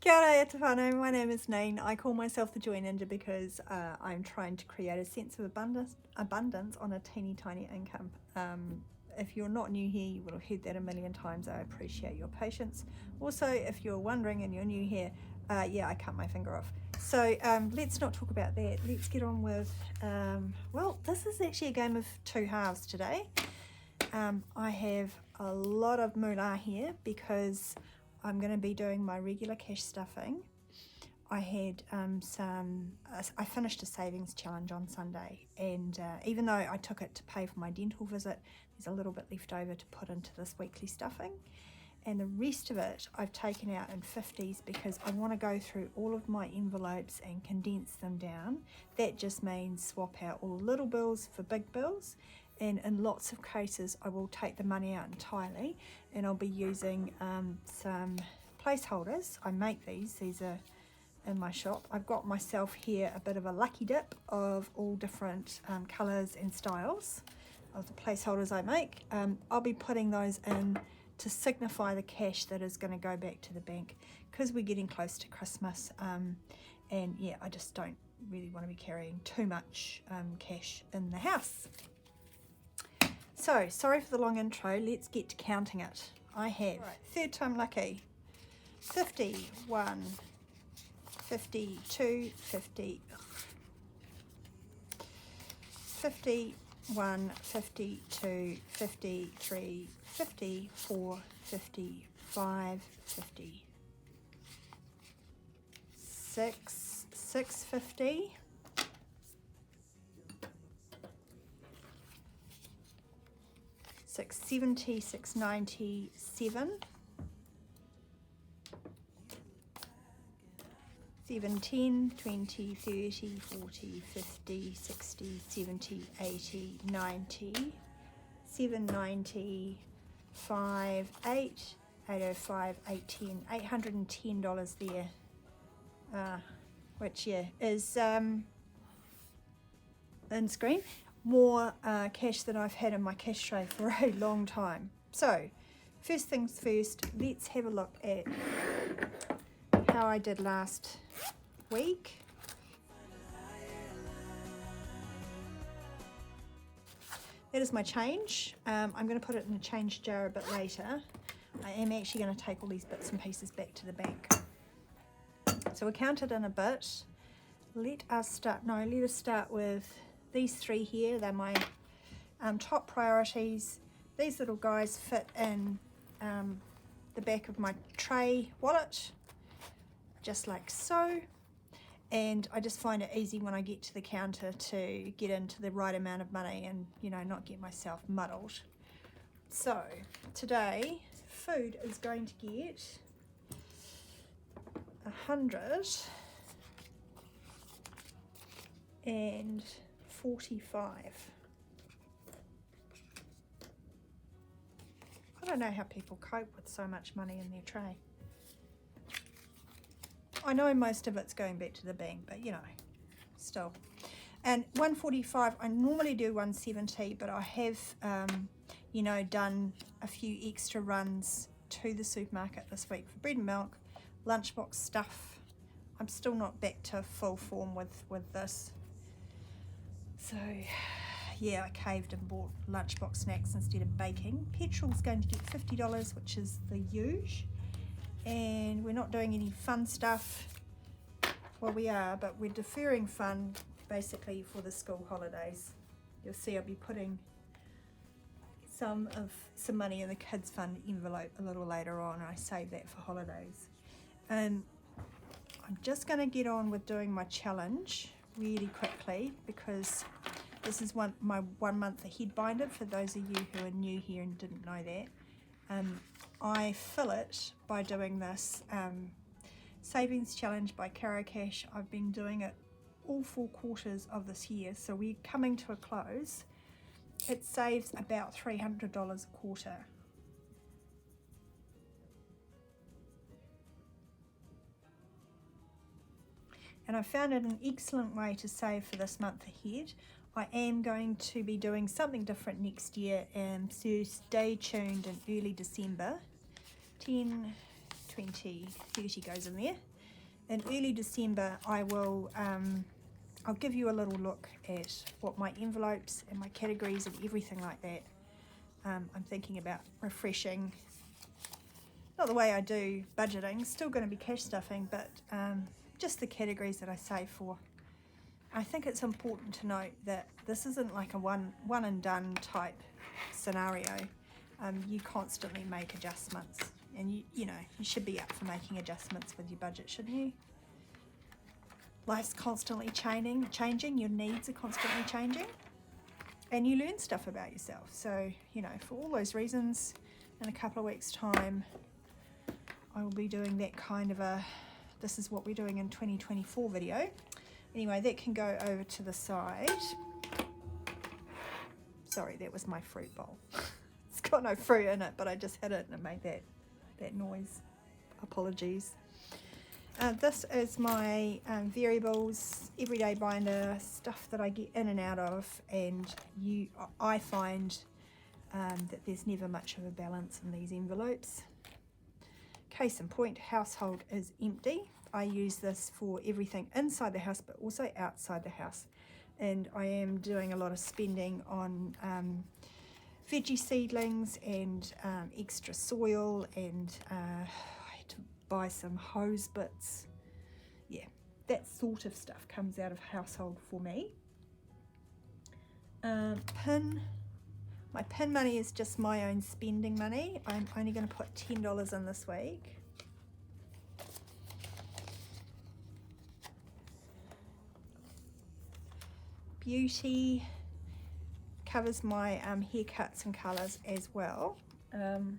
Kia ora e te whānau, my name is Neen. I call myself the Joy Ninja because I'm trying to create a sense of abundance on a teeny tiny income. If you're not new here, you will have heard that a million times. I appreciate your patience. Also, if you're wondering and you're new here, yeah, I cut my finger off. So let's not talk about that. Let's get on with, well, this is actually a game of two halves today. I have a lot of moolah here because I'm going to be doing my regular cash stuffing. I had I finished a savings challenge on Sunday, and even though I took it to pay for my dental visit, there's a little bit left over to put into this weekly stuffing. And the rest of it I've taken out in 50s because I want to go through all of my envelopes and condense them down. That just means swap out all the little bills for big bills, and in lots of cases I will take the money out entirely, and I'll be using some placeholders. I make these are in my shop. I've got myself here a bit of a lucky dip of all different colours and styles of the placeholders I make. I'll be putting those in to signify the cash that is going to go back to the bank because we're getting close to Christmas, and yeah, I just don't really want to be carrying too much cash in the house. So sorry for the long intro, let's get to counting it. I have, third time lucky, 51, 52, 50, 51, 52, 53, 54, 55, 50, 650, 670, 697, 710, 20, 30, 40, 50, 60, 70, 80, 90, 790, 5, 8, 805, 810, $810 there, which yeah is in screen more cash than I've had in my cash tray for a long time. So first things first, let's have a look at how I did last week. That is my change. I'm going to put it in a change jar a bit later. I am actually going to take all these bits and pieces back to the bank. So we'll count it in a bit. Let us start with these three here. They're my top priorities. These little guys fit in the back of my tray wallet, just like so. And I just find it easy when I get to the counter to get into the right amount of money and, you know, not get myself muddled. So today food is going to get 145. I don't know how people cope with so much money in their tray. I know most of it's going back to the bank, but you know, still. And 145, I normally do 170, but I have, you know, done a few extra runs to the supermarket this week for bread and milk, lunchbox stuff. I'm still not back to full form with this. So yeah, I caved and bought lunchbox snacks instead of baking. Petrol's going to get $50, which is the huge. And we're not doing any fun stuff. Well, we are, but we're deferring fun basically for the school holidays. You'll see I'll be putting some money in the kids fund envelope a little later on. I save that for holidays. I'm just going to get on with doing my challenge really quickly because this is my 1 month ahead binder for those of you who are new here and didn't know that. I fill it by doing this savings challenge by Cash. I've been doing it all 4 quarters of this year, so we're coming to a close. It saves about $300 a quarter. And I found it an excellent way to save for this month ahead. I am going to be doing something different next year, so stay tuned in early December. 10, 20, 30 goes in there. in early December I will I'll give you a little look at what my envelopes and my categories and everything like that. I'm thinking about refreshing, not the way I do budgeting, still going to be cash stuffing, but just the categories that I save for. I think it's important to note that this isn't like a one and done type scenario. You constantly make adjustments, and you know, you should be up for making adjustments with your budget, shouldn't you? Life's constantly changing, your needs are constantly changing, and you learn stuff about yourself. So, you know, for all those reasons, in a couple of weeks' time, I will be doing that kind of a, this is what we're doing in 2024 video. Anyway, that can go over to the side. Sorry, that was my fruit bowl. It's got no fruit in it, but I just hit it and it made that noise. Apologies. This is my variables, everyday binder, stuff that I get in and out of, and I find that there's never much of a balance in these envelopes. Case in point, household is empty. I use this for everything inside the house, but also outside the house. And I am doing a lot of spending on veggie seedlings and extra soil, and I had to buy some hose bits. Yeah, that sort of stuff comes out of household for me. My pin money is just my own spending money. I'm only going to put $10 in this week. Beauty covers my haircuts and colours as well. I'm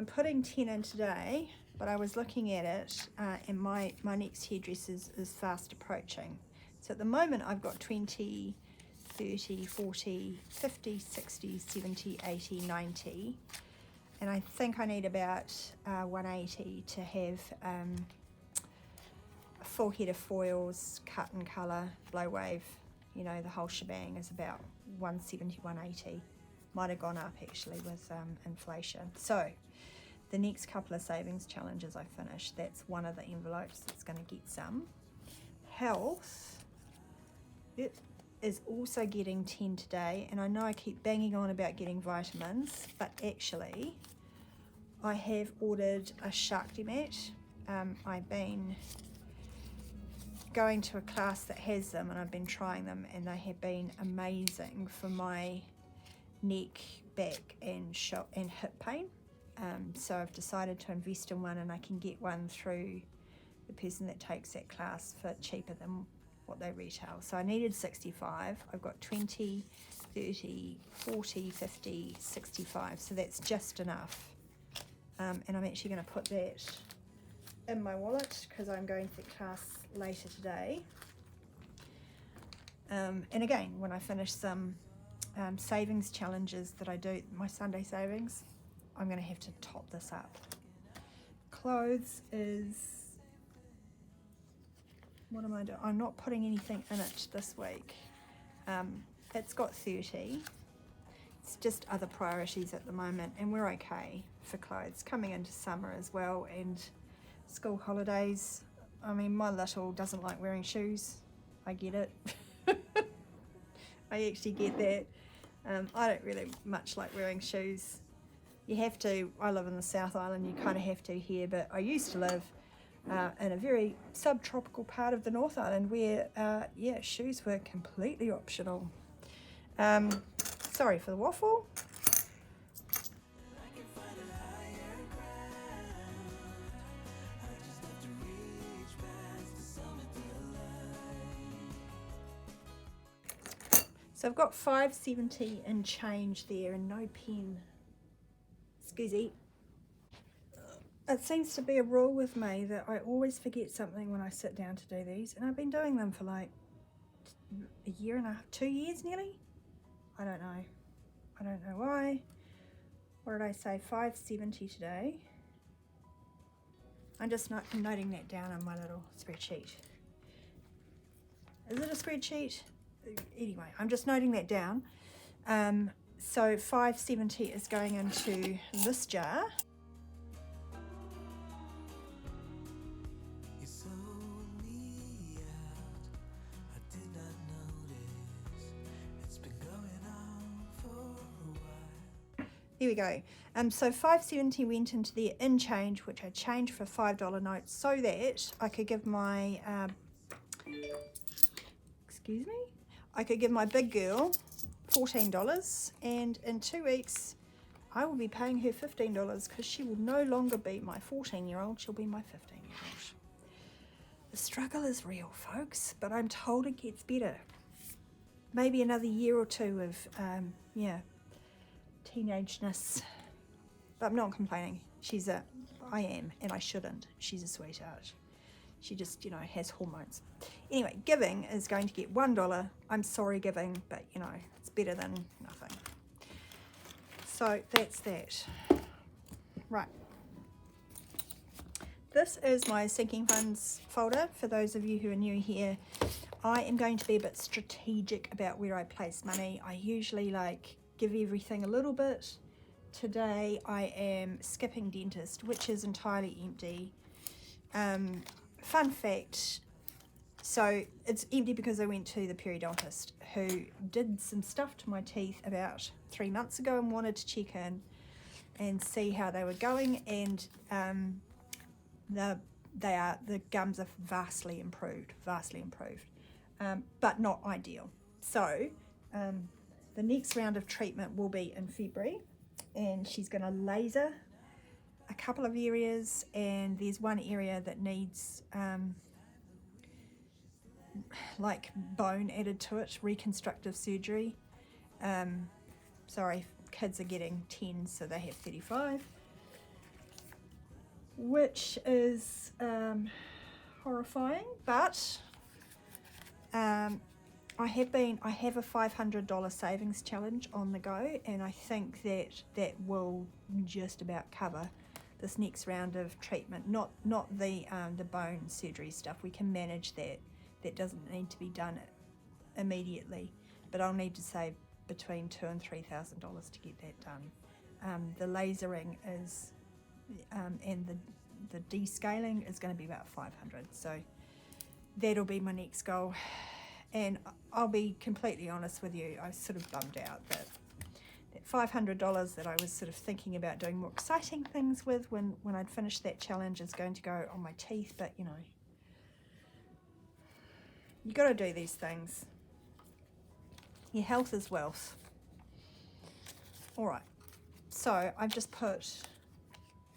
putting 10 in today, but I was looking at it and my next hairdresser is fast approaching. So at the moment I've got 20, 30, 40, 50, 60, 70, 80, 90, and I think I need about 180 to have a full head of foils, cut and colour, blow wave, you know, the whole shebang is about 170, 180. Might have gone up actually with inflation. So the next couple of savings challenges I finish, that's one of the envelopes that's going to get some. Health, it is also getting 10 today, and I know I keep banging on about getting vitamins, but actually I have ordered a Shakti mat. I've been going to a class that has them, and I've been trying them, and they have been amazing for my neck, back and hip pain. So I've decided to invest in one, and I can get one through the person that takes that class for cheaper than what they retail. So I needed 65. I've got 20, 30, 40, 50, 65. So that's just enough. And I'm actually going to put that in my wallet because I'm going to class later today. And again, when I finish some savings challenges that I do, my Sunday savings, I'm going to have to top this up. Clothes is, what am I doing? I'm not putting anything in it this week. It's got 30. It's just other priorities at the moment, and we're okay for clothes coming into summer as well, and school holidays. I mean, my little doesn't like wearing shoes. I get it. I actually get that. I don't really much like wearing shoes. You have to. I live in the South Island, you kind of have to here, but I used to live in a very subtropical part of the North Island where, yeah, shoes were completely optional. Sorry for the waffle. So I've got $5.70 and change there and no pen. Excuse. It seems to be a rule with me that I always forget something when I sit down to do these, and I've been doing them for like a year and a half, 2 years nearly. I don't know why. What did I say? $5.70 today. I'm just noting that down on my little spreadsheet. Is it a spreadsheet? Anyway, I'm just noting that down. So $5.70 is going into this jar. Here we go. So $5.70 went into their in change, which I changed for $5 notes so that I could give my, excuse me, I could give my big girl $14, and in 2 weeks I will be paying her $15 because she will no longer be my 14-year-old, she'll be my 15-year-old. The struggle is real, folks, but I'm told it gets better. Maybe another year or two of, teenageness. But I'm not complaining. I am, and I shouldn't. She's a sweetheart. She just, has hormones. Anyway, giving is going to get $1. I'm sorry, giving, but, it's better than nothing. So that's that. Right. This is my sinking funds folder. For those of you who are new here, I am going to be a bit strategic about where I place money. I usually give everything a little bit. Today I am skipping dentist, which is entirely empty. Fun fact, so it's empty because I went to the periodontist who did some stuff to my teeth about 3 months ago and wanted to check in and see how they were going, and the gums are vastly improved, but not ideal. So the next round of treatment will be in February, and she's going to laser a couple of areas, and there's one area that needs bone added to it, reconstructive surgery. Sorry, kids are getting 10, so they have 35, which is horrifying, but I have a $500 savings challenge on the go, and I think that will just about cover this next round of treatment. Not the bone surgery stuff. We can manage that. That doesn't need to be done immediately, but I'll need to save between $2,000 and $3,000 to get that done. The lasering is and the descaling is going to be about $500. So that'll be my next goal. And I'll be completely honest with you, I was sort of bummed out that $500 that I was sort of thinking about doing more exciting things with when I'd finished that challenge is going to go on my teeth. But you got to do these things. Your health is wealth. All right, so I've just put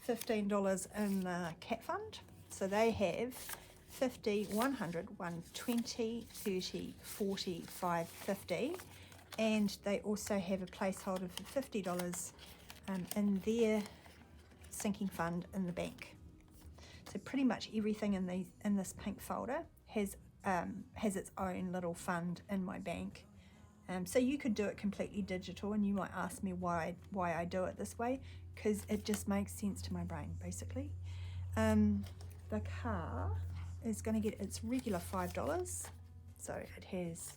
$15 in the cat fund. So they have 50, 100, 120, 30, 40, 5, 50, and they also have a placeholder for $50 in their sinking fund in the bank. So pretty much everything in this pink folder has its own little fund in my bank. So you could do it completely digital, and you might ask me why I do it this way, because it just makes sense to my brain, basically. The car is going to get its regular $5, so it has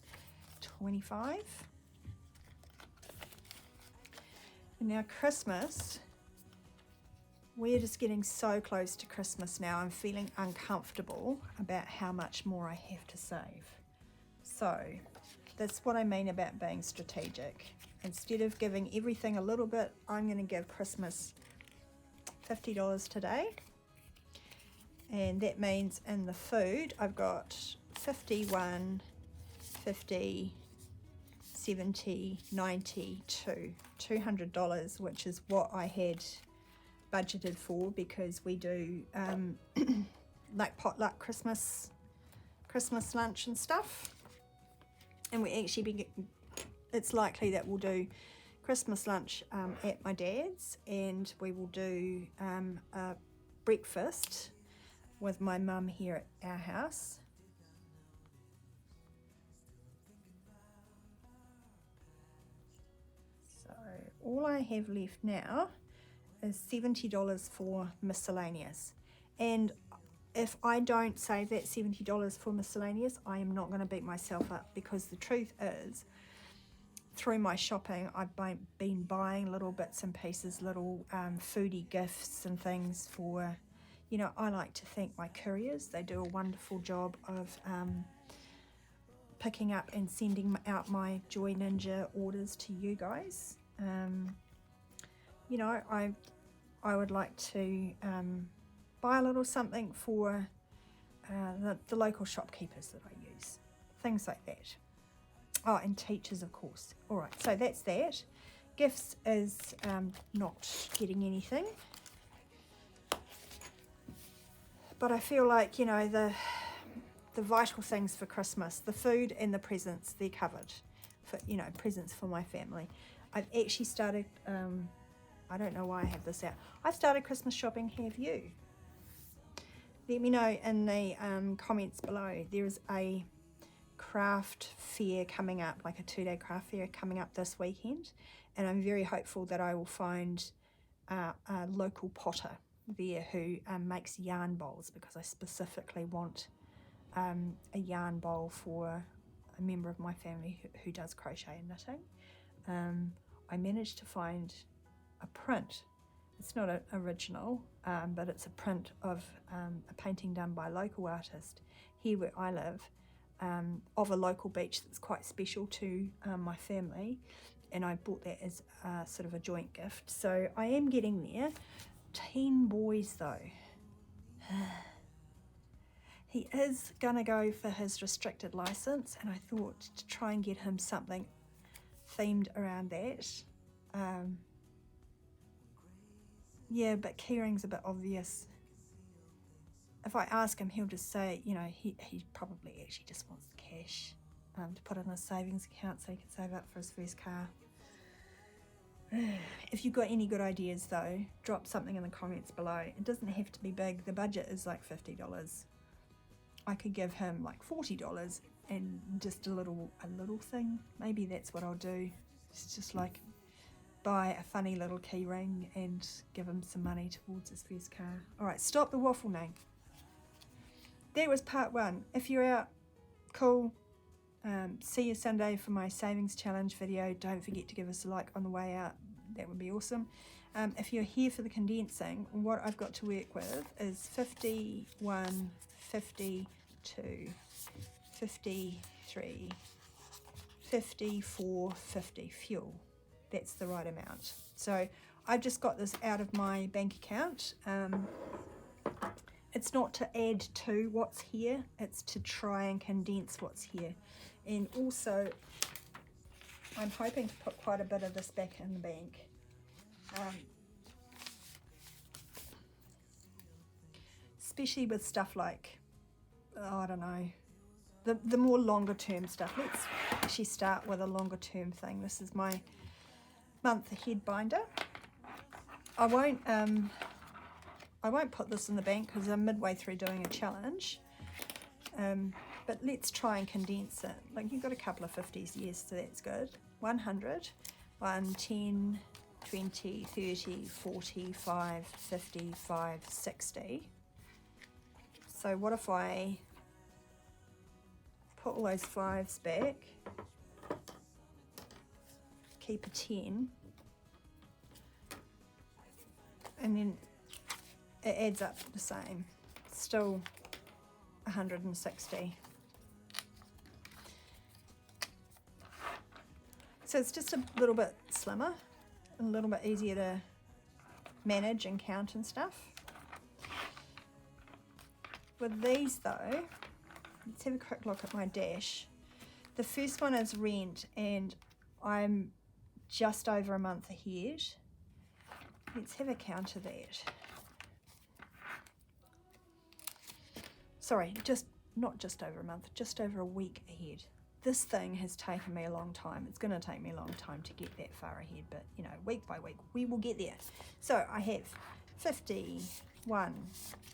25. And now Christmas, we're just getting so close to Christmas now. I'm feeling uncomfortable about how much more I have to save. So that's what I mean about being strategic. Instead of giving everything a little bit, I'm going to give Christmas $50 today. And that means in the food, I've got 51, 50, 70, 92, $200, which is what I had budgeted for, because we do potluck Christmas lunch and stuff. And we actually it's likely that we'll do Christmas lunch at my dad's, and we will do a breakfast with my mum here at our house. So all I have left now is $70 for miscellaneous, and if I don't save that $70 for miscellaneous, I am not going to beat myself up, because the truth is, through my shopping, I've been buying little bits and pieces, little foodie gifts and things for, I like to thank my couriers. They do a wonderful job of picking up and sending out my Joy Ninja orders to you guys. you know, I would like to buy a little something for the local shopkeepers that I use, things like that. Oh, and teachers, of course. All right, so that's that. Gifts is not getting anything, but I feel like, you know, the vital things for Christmas, the food and the presents, they're covered. For, you know, presents for my family. I've actually started, I don't know why I have this out. I've started Christmas shopping, have you? Let me know in the comments below. There's a craft fair coming up, like a 2-day craft fair coming up this weekend, and I'm very hopeful that I will find a local potter there who makes yarn bowls, because I specifically want a yarn bowl for a member of my family who does crochet and knitting. I managed to find a print. It's not an original, but it's a print of a painting done by a local artist here where I live, of a local beach that's quite special to my family, and I bought that as sort of a joint gift. So I am getting there. Teen boys though. He is gonna go for his restricted license, and I thought to try and get him something themed around that. Yeah, but keyring's a bit obvious. If I ask him, he'll just say, you know, he probably actually just wants the cash to put in his savings account so he can save up for his first car. If you've got any good ideas though, drop something in the comments below. It doesn't have to be big. The budget is like $50. I could give him like $40 and just a little thing. Maybe that's what I'll do. It's just like buy a funny little key ring and give him some money towards his first car. All right, stop the waffle, Nate. That was part 1. If you're out, cool. See you Sunday for my savings challenge video. Don't forget to give us a like on the way out. That would be awesome. If you're here for the condensing, what I've got to work with is 51, 52, 53, 54, 50 fuel. That's the right amount. So I've just got this out of my bank account. It's not to add to what's here, it's to try and condense what's here. And also, I'm hoping to put quite a bit of this back in the bank. Especially with stuff like, oh, I don't know, the more longer term stuff. Let's actually start with a longer term thing. This is my month ahead binder. I won't put this in the bank because I'm midway through doing a challenge. But let's try and condense it. Like, you've got a couple of 50s, yes, so that's good. 100, 1, 10, 20, 30, 45, 55, 60. So what if I put all those 5s back, keep a 10, and then it adds up the same, still 160. So it's just a little bit slimmer, a little bit easier to manage and count and stuff. With these though, let's have a quick look at my dash. The first one is rent, and I'm just over a month ahead. Let's have a count of that. Sorry, not just over a month, just over a week ahead. This thing has taken me a long time. It's going to take me a long time to get that far ahead, but you know, week by week, we will get there. So I have 51,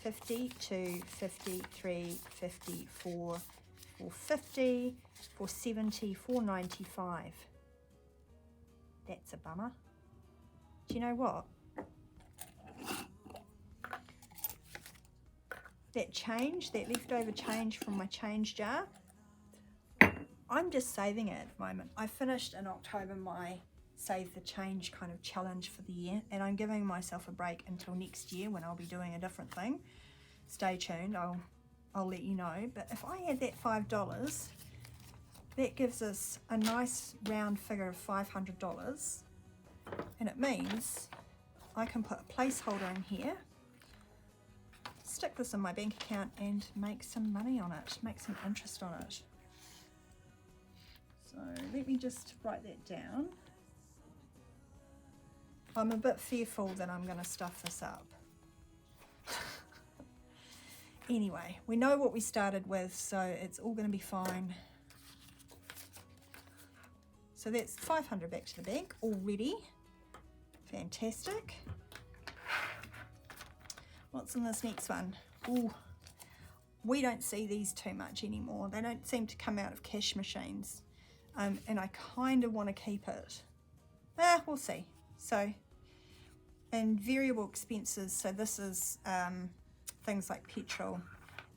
52, 53, 54, 450, 470, 495. That's a bummer. Do you know what? That change, that leftover change from my change jar, I'm just saving it at the moment. I finished in October my Save the Change kind of challenge for the year, and I'm giving myself a break until next year when I'll be doing a different thing. Stay tuned, I'll let you know. But if I add that $5, that gives us a nice round figure of $500, and it means I can put a placeholder in here, stick this in my bank account and make some money on it, make some interest on it. So let me just write that down. I'm a bit fearful that I'm going to stuff this up. Anyway, we know what we started with, so it's all going to be fine. So that's 500 back to the bank already. Fantastic. What's in this next one? Ooh, we don't see these too much anymore. They don't seem to come out of cash machines. And I kind of want to keep it. We'll see. So, and variable expenses. So this is things like petrol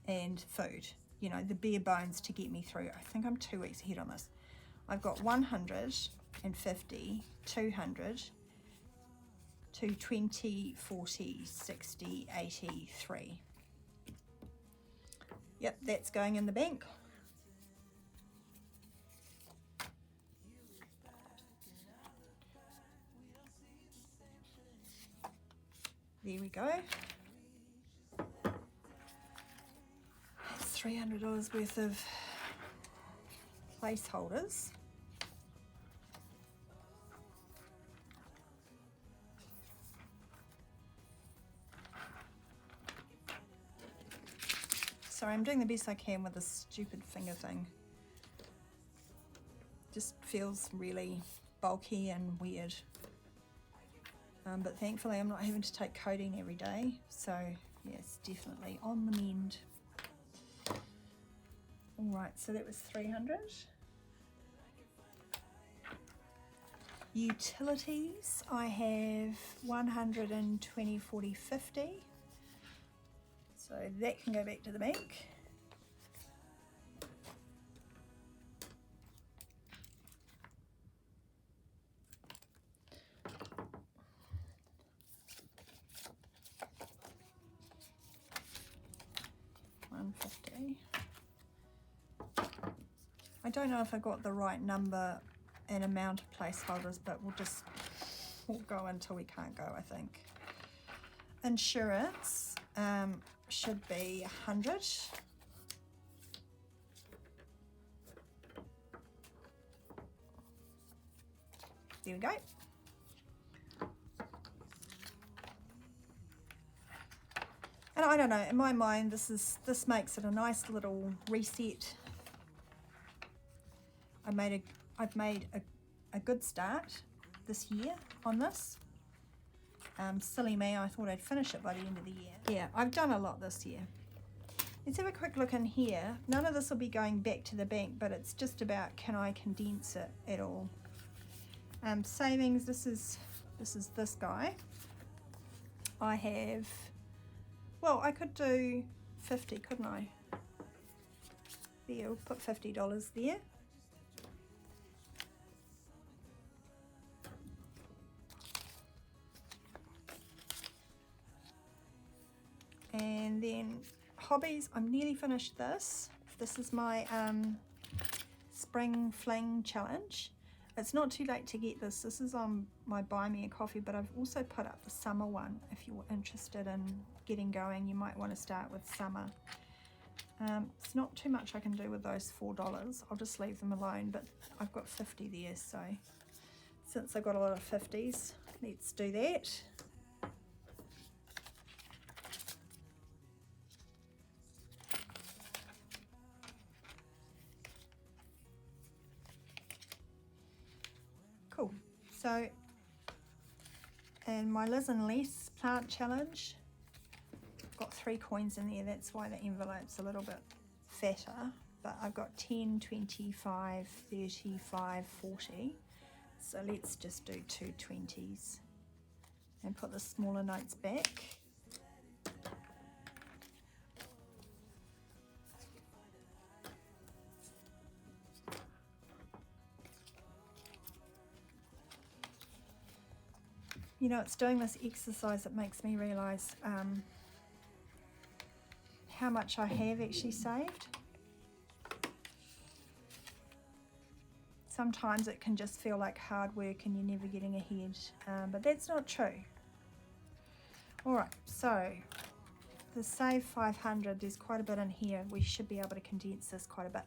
and food. You know, the bare bones to get me through. I think I'm 2 weeks ahead on this. I've got 150, 200, 220, 40, 60, 83. Yep, that's going in the bank. There we go. That's $300 worth of placeholders. Sorry, I'm doing the best I can with this stupid finger thing. Just feels really bulky and weird. But thankfully I'm not having to take codeine every day, so yes, definitely on the mend. Alright, so that was 300. Utilities, I have 120, 40, 50. So that can go back to the bank. $150. I don't know if I got the right number and amount of placeholders, but we'll go until we can't go, I think. Insurance should be 100. There we go. And I don't know, in my mind, this makes it a nice little reset. I've made a good start this year on this. Silly me, I thought I'd finish it by the end of the year. Yeah, I've done a lot this year. Let's have a quick look in here. None of this will be going back to the bank, but it's just about, can I condense it at all? Savings, this is this guy. I have, well, I could do 50, couldn't I? There, we'll put $50 there. And then hobbies, I'm nearly finished this. This is my spring fling challenge. It's not too late to get this. This is on my Buy Me a Coffee, but I've also put up the summer one. If you're interested in getting going, you might want to start with summer. It's not too much I can do with those $4. I'll just leave them alone, but I've got 50 there, so since I've got a lot of 50s, let's do that. Cool. So, and my Liz and Les plant challenge, I've got 3 coins in there. That's why the envelope's a little bit fatter, but I've got 10, 25, 35, 40. So let's just do 2 20s and put the smaller notes back. You know, it's doing this exercise that makes me realise how much I have actually saved. Sometimes it can just feel like hard work and you're never getting ahead, but that's not true. Alright, so the save 500, there's quite a bit in here. We should be able to condense this quite a bit.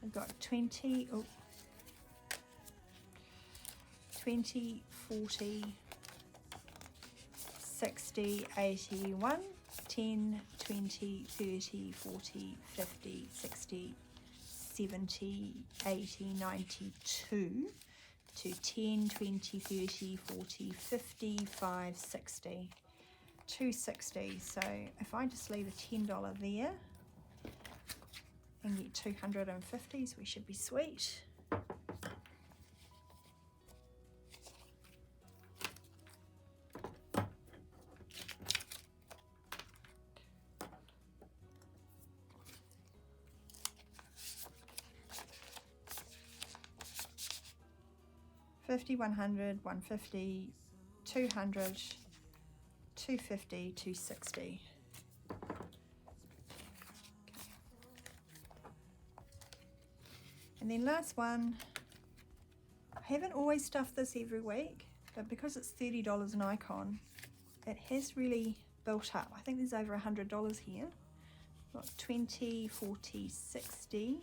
I've got 20, 40, 60, 81, 10, 20, 30, 40, 50, 60, 70, 80, 92 to 10, 20, 30, 40, 55, 60. 260. So if I just leave a $10 there and get 250s, we should be sweet. $50, $100, $150, $200, $250, $260. And then last one, I haven't always stuffed this every week, but because it's $30 an icon, it has really built up. I think there's over $100 here. Got 20, 40, 60,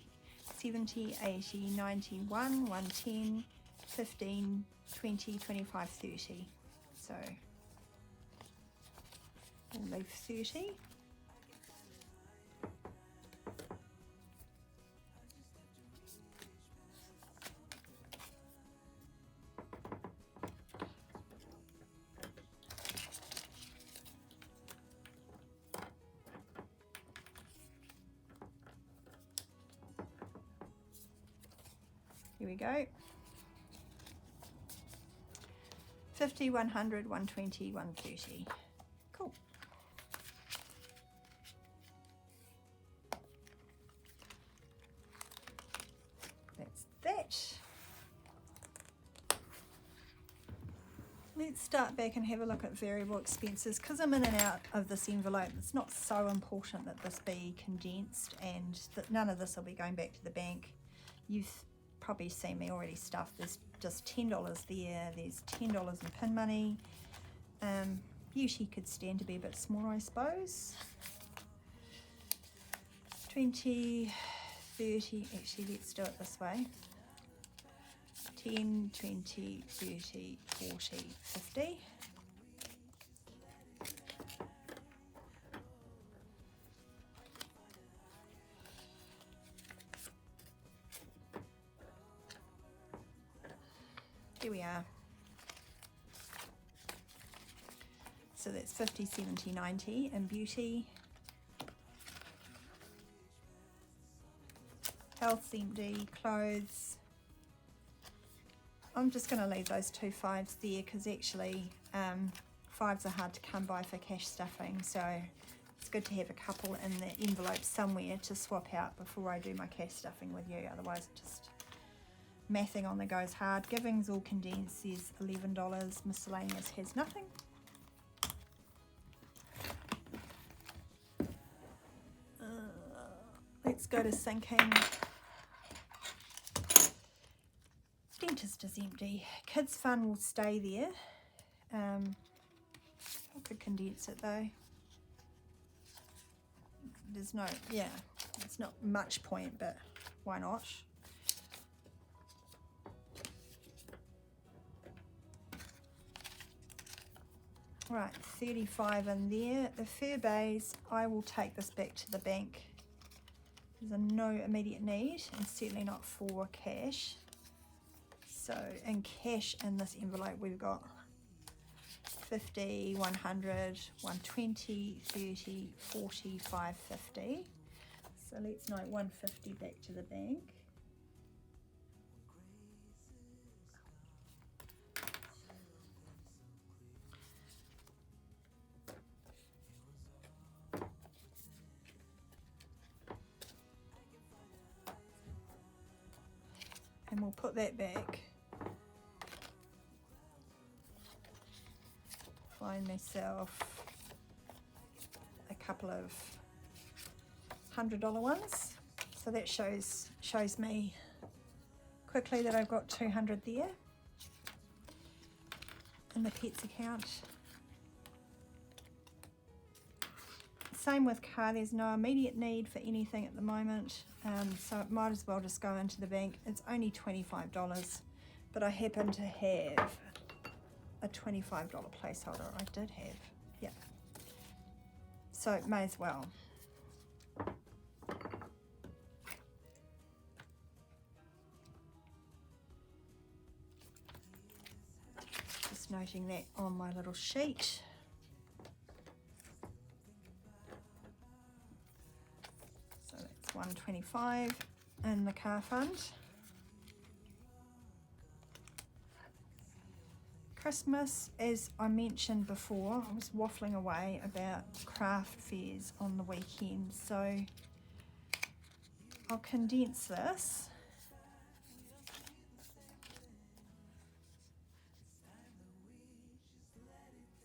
70, 80, 91, 110, 15, 20, 25, 30. So we'll leave 30. Here we go. 50, 100, 120, 130. Cool. That's that. Let's start back and have a look at variable expenses. Because I'm in and out of this envelope, it's not so important that this be condensed and that none of this will be going back to the bank. You've probably seen me already stuffed. There's just $10 there. There's $10 in pin money. Beauty could stand to be a bit smaller, I suppose. 20, 30, actually let's do it this way. 10, 20, 30, 40, 50. Here we are. So that's 50, 70, 90 in beauty. Health's empty, clothes. I'm just going to leave those 2 5s there because actually 5s are hard to come by for cash stuffing, so it's good to have a couple in the envelope somewhere to swap out before I do my cash stuffing with you, otherwise just mathing on the go's hard. Giving's all condensed, there's $11, miscellaneous has nothing. Let's go to sinking. Dentist is empty. Kids fun will stay there. I could condense it though. There's no, yeah, it's not much point, but why not? Right, 35 in there. The fur bays, I will take this back to the bank. There's no immediate need, and certainly not for cash. So in cash in this envelope we've got 50, 100, 120, 30, 40, 550. So let's note 150 back to the bank. And we'll put that back. Find myself a couple of $100 ones. So that shows me quickly that I've got 200 there in the pets account. same with car, there's no immediate need for anything at the moment, so it might as well just go into the bank. It's only $25, but I happen to have a $25 placeholder. I did have, yeah, so may as well. Just noting that on my little sheet. So that's $125 in the car fund. Christmas, as I mentioned before, I was waffling away about craft fairs on the weekend, so I'll condense this.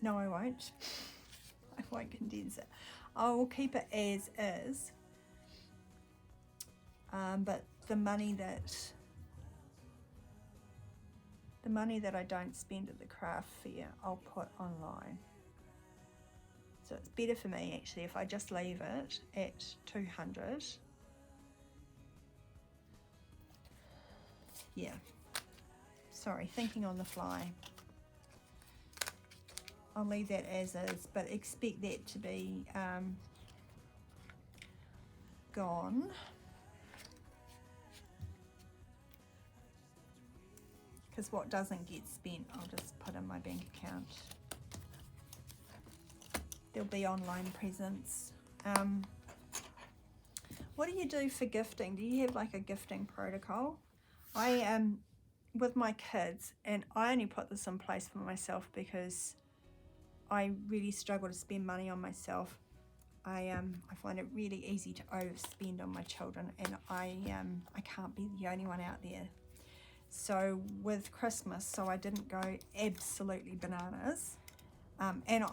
No, I won't. I won't condense it. I will keep it as is. But the money that I don't spend at the craft fair, I'll put online. So it's better for me actually if I just leave it at 200. Yeah. Sorry, thinking on the fly. I'll leave that as is, but expect that to be gone. Because what doesn't get spent, I'll just put in my bank account. There'll be online presents. What do you do for gifting? Do you have like a gifting protocol? I am with my kids, and I only put this in place for myself because I really struggle to spend money on myself. I find it really easy to overspend on my children, and I can't be the only one out there. So with Christmas, so I didn't go absolutely bananas. And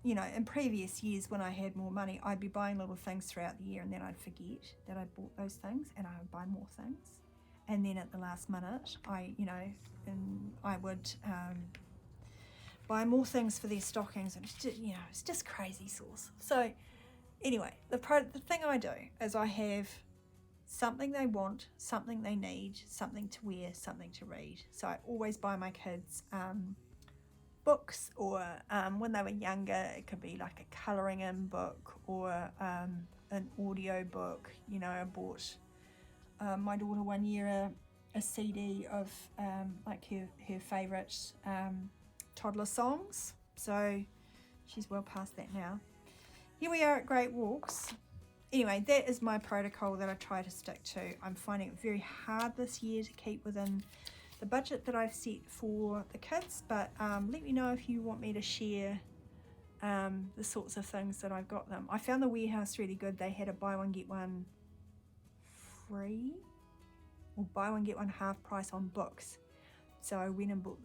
you know, in previous years when I had more money, I'd be buying little things throughout the year, and then I'd forget that I bought those things, and I would buy more things. And then at the last minute, I would buy more things for their stockings, and it's just crazy sauce. So anyway, the thing I do is I have something they want, something they need, something to wear, something to read. So I always buy my kids books, or when they were younger, it could be like a colouring in book or an audio book. You know, I bought my daughter one year a CD of like her favourite toddler songs. So she's well past that now. Here we are at Great Walks. Anyway, that is my protocol that I try to stick to. I'm finding it very hard this year to keep within the budget that I've set for the kids, but let me know if you want me to share the sorts of things that I've got them. I found the warehouse really good. They had a buy one get one free, or buy one get one half price on books. So I went and bought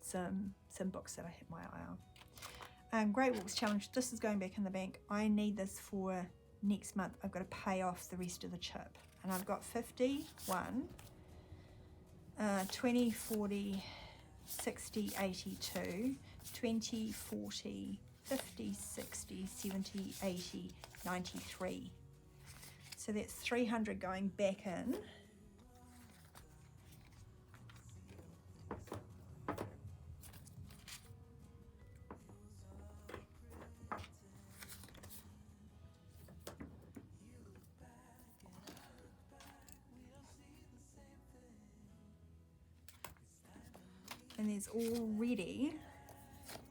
some books that I had my eye on. Great Walks Challenge, this is going back in the bank. I need this for next month. I've got to pay off the rest of the chip, and I've got 51, 20, 40, 60, 82, 20, 40, 50, 60, 70, 80, 93. So that's 300 going back in. And there's already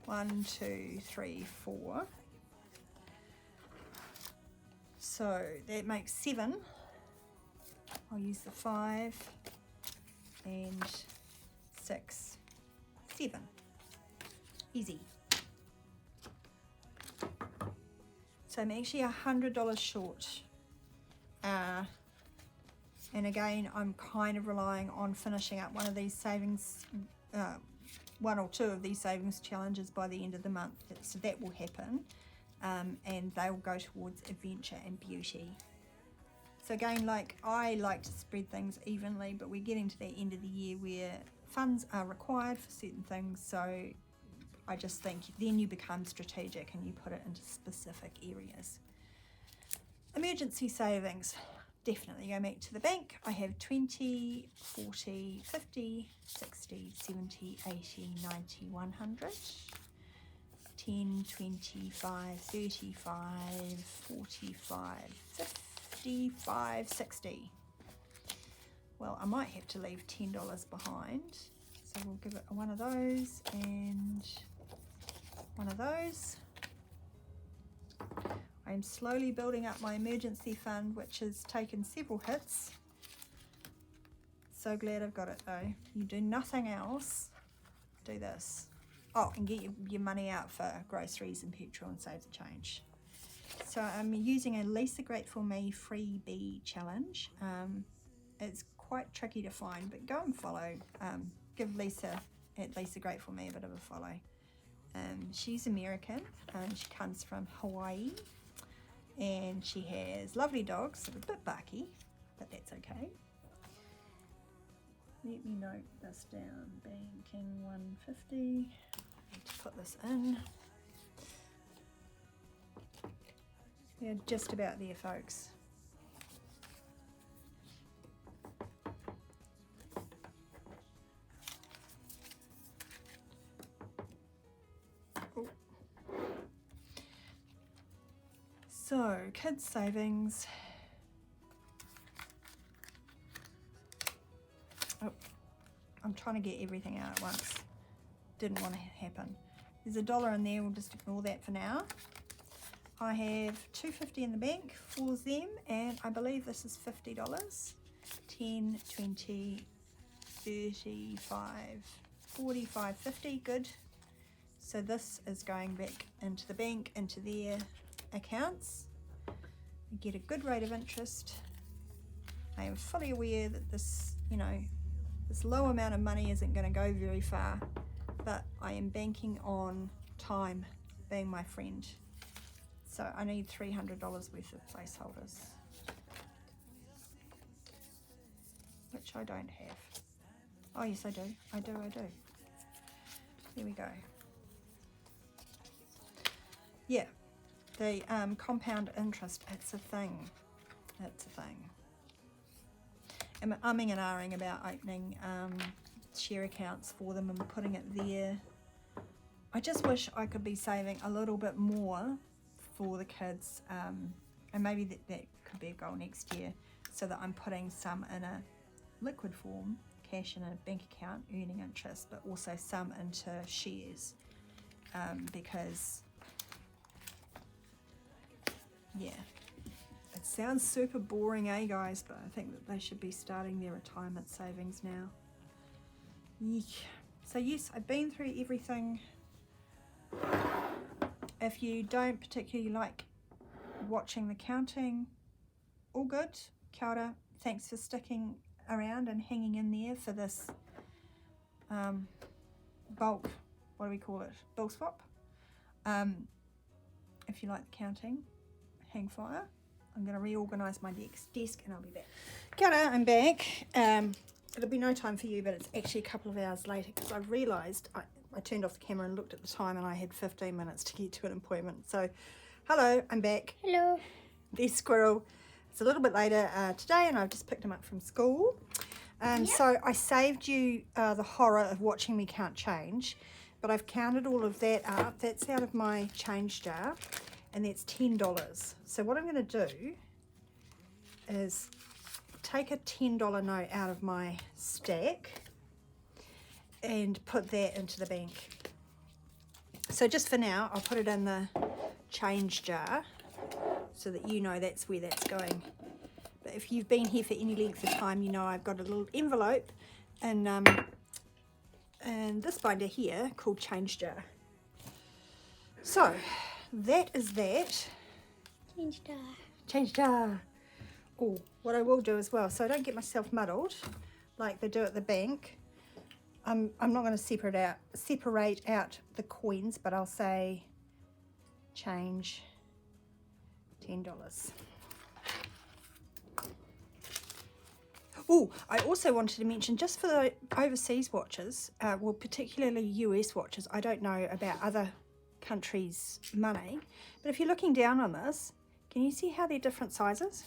1, 2, 3, 4. So that makes 7. I'll use the 5 and 6, 7. Easy. So I'm actually $100 short. And again, I'm kind of relying on finishing up one of these savings, one or two of these savings challenges by the end of the month. So that will happen, and they will go towards adventure and beauty. So again, like, I like to spread things evenly, but we're getting to that end of the year where funds are required for certain things. So I just think then you become strategic and you put it into specific areas. Emergency savings. Definitely go back to the bank. I have 20, 40, 50, 60, 70, 80, 90, 100, 10, 25, 35, 45, 55, 60. Well, I might have to leave $10 behind. So we'll give it one of those and one of those. I'm slowly building up my emergency fund, which has taken several hits. So glad I've got it though. You do nothing else, do this. Oh, and get your money out for groceries and petrol and save the change. So I'm using a Lisa Grateful Me freebie challenge. It's quite tricky to find, but go and follow. Give Lisa at Lisa Grateful Me a bit of a follow. She's American. She comes from Hawaii. And she has lovely dogs, they're a bit barky, but that's okay. Let me note this down, banking 150. Need to put this in. We're just about there, folks. So, kids' savings. Oh, I'm trying to get everything out at once. Didn't want to happen. There's $1 in there, we'll just ignore that for now. I have $2.50 in the bank for them, and I believe this is $50. 10, 20, 35, 45, 50, good. So this is going back into the bank, into their accounts. I get a good rate of interest. I am fully aware that this, this low amount of money isn't going to go very far, but I am banking on time being my friend. So I need $300 worth of placeholders, which I don't have. Oh yes, I do. I do. There we go. Yeah. The compound interest, it's a thing. It's a thing. I'm umming and ahhing about opening share accounts for them and putting it there. I just wish I could be saving a little bit more for the kids, and maybe that could be a goal next year, so that I'm putting some in a liquid form, cash in a bank account, earning interest, but also some into shares, because yeah, it sounds super boring, guys, but I think that they should be starting their retirement savings now. Yeek. So yes, I've been through everything. If you don't particularly like watching the counting, all good. Kia ora. Thanks for sticking around and hanging in there for this bulk, what do we call it? Bulk swap. If you like the counting, hang fire. I'm going to reorganise my desk and I'll be back. Kia ora, I'm back. It'll be no time for you, but it's actually a couple of hours later because I realised I turned off the camera and looked at the time and I had 15 minutes to get to an appointment. So, hello, I'm back. Hello. There's Squirrel. It's a little bit later today and I've just picked him up from school. So I saved you the horror of watching me count change, but I've counted all of that up. That's out of my change jar, and that's $10. So what I'm going to do is take a $10 note out of my stack and put that into the bank. So just for now, I'll put it in the change jar so that you know that's where that's going. But if you've been here for any length of time, you know I've got a little envelope and this binder here called change jar. So that is that. Change jar. Change jar. Oh, what I will do as well, so I don't get myself muddled like they do at the bank. I'm not going to separate out the coins, but I'll say change $10. Oh, I also wanted to mention, just for the overseas watchers, well, particularly US watchers, I don't know about other countries' money, but if you're looking down on this, can you see how they're different sizes?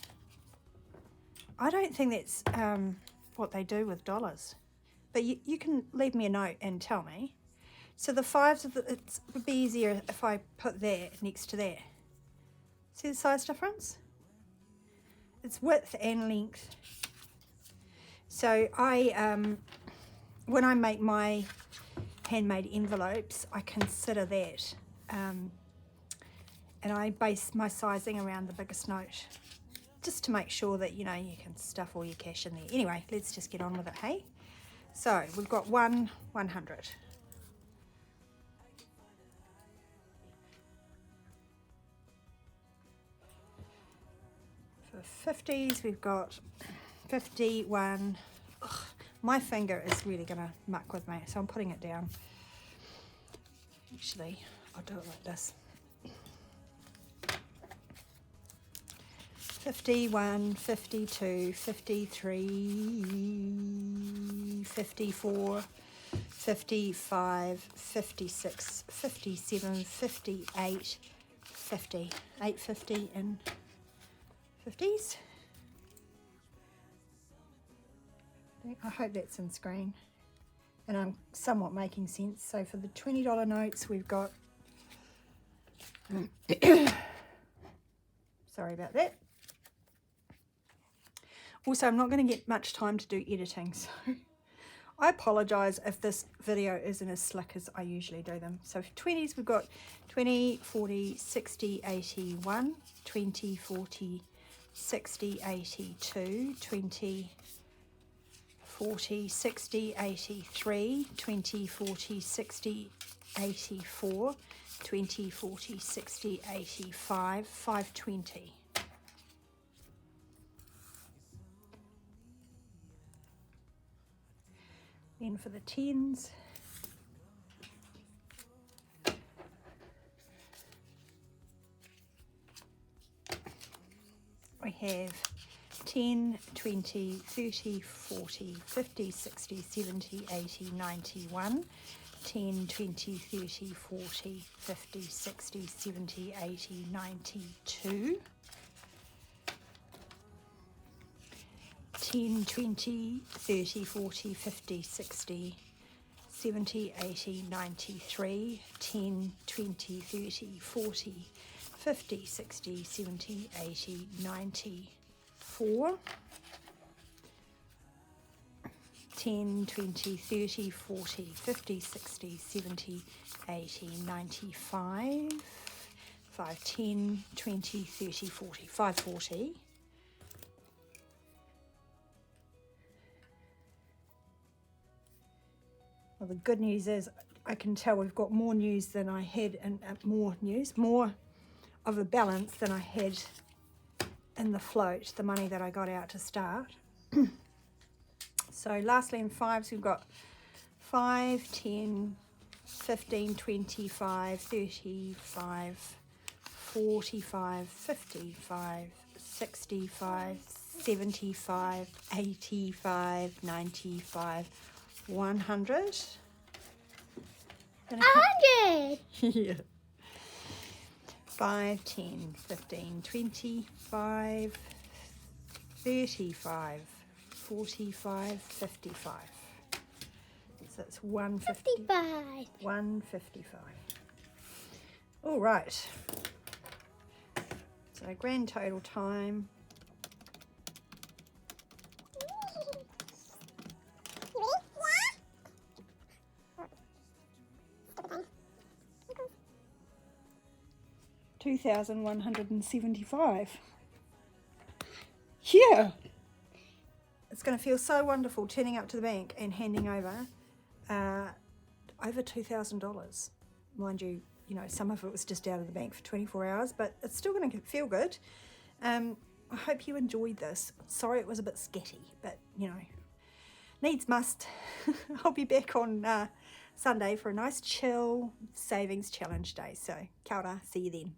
I don't think that's what they do with dollars, but you can leave me a note and tell me. So the fives, it would be easier if I put that next to that. See the size difference? It's width and length. So when I make my handmade envelopes, I consider that. And I base my sizing around the biggest note, just to make sure that, you know, you can stuff all your cash in there. Anyway, let's just get on with it, hey? So we've got 100. For 50s, we've got 51. Ugh, my finger is really going to muck with me, so I'm putting it down. Actually, I'll do it like this. 51, 52, 53, 54, 55, 56, 57, 58, 50. 850 and 50s. I hope that's in screen and I'm somewhat making sense. So for the $20 notes, we've got sorry about that. Also, I'm not going to get much time to do editing, so I apologise if this video isn't as slick as I usually do them. So for 20s, we've got 20, 40, 60, 81, 20, 40, 60, 82, 20, 40, 60, 83, 20, 40, 60, 84, 20, 40, 60, 85, 520. Then for the 10s, we have 10, 20, 30, 40, 50, 60, 70, 80, 91, 10, 20, 30, 40, 50, 60, 70, 80, 92, 10, 20, 30, 40, 50, 60, 70, 80, 93, 10, 20, 30, 40, 50, 60, 70, 80, 94, 10, 20, 30, 40, 50, 60, 70, 80, 95, 5, 10, 20, 30, 40, 540, well, the good news is I can tell we've got more news than I had, and more of a balance than I had in the float, the money that I got out to start. So lastly in fives, we've got 5, 10, 15, 25, 35, 45, 55, 65, 75, 85, 95, 100. 100! Yeah. 5, 10, 15, 25, 35, 45, 55. So that's 55. 155. All right. So grand total time. $2,175. Yeah. It's going to feel so wonderful turning up to the bank and handing over $2,000. Mind you, some of it was just out of the bank for 24 hours, but it's still going to feel good. I hope you enjoyed this. Sorry it was a bit scatty, but needs must. I'll be back on Sunday for a nice chill savings challenge day. So, kia ora, see you then.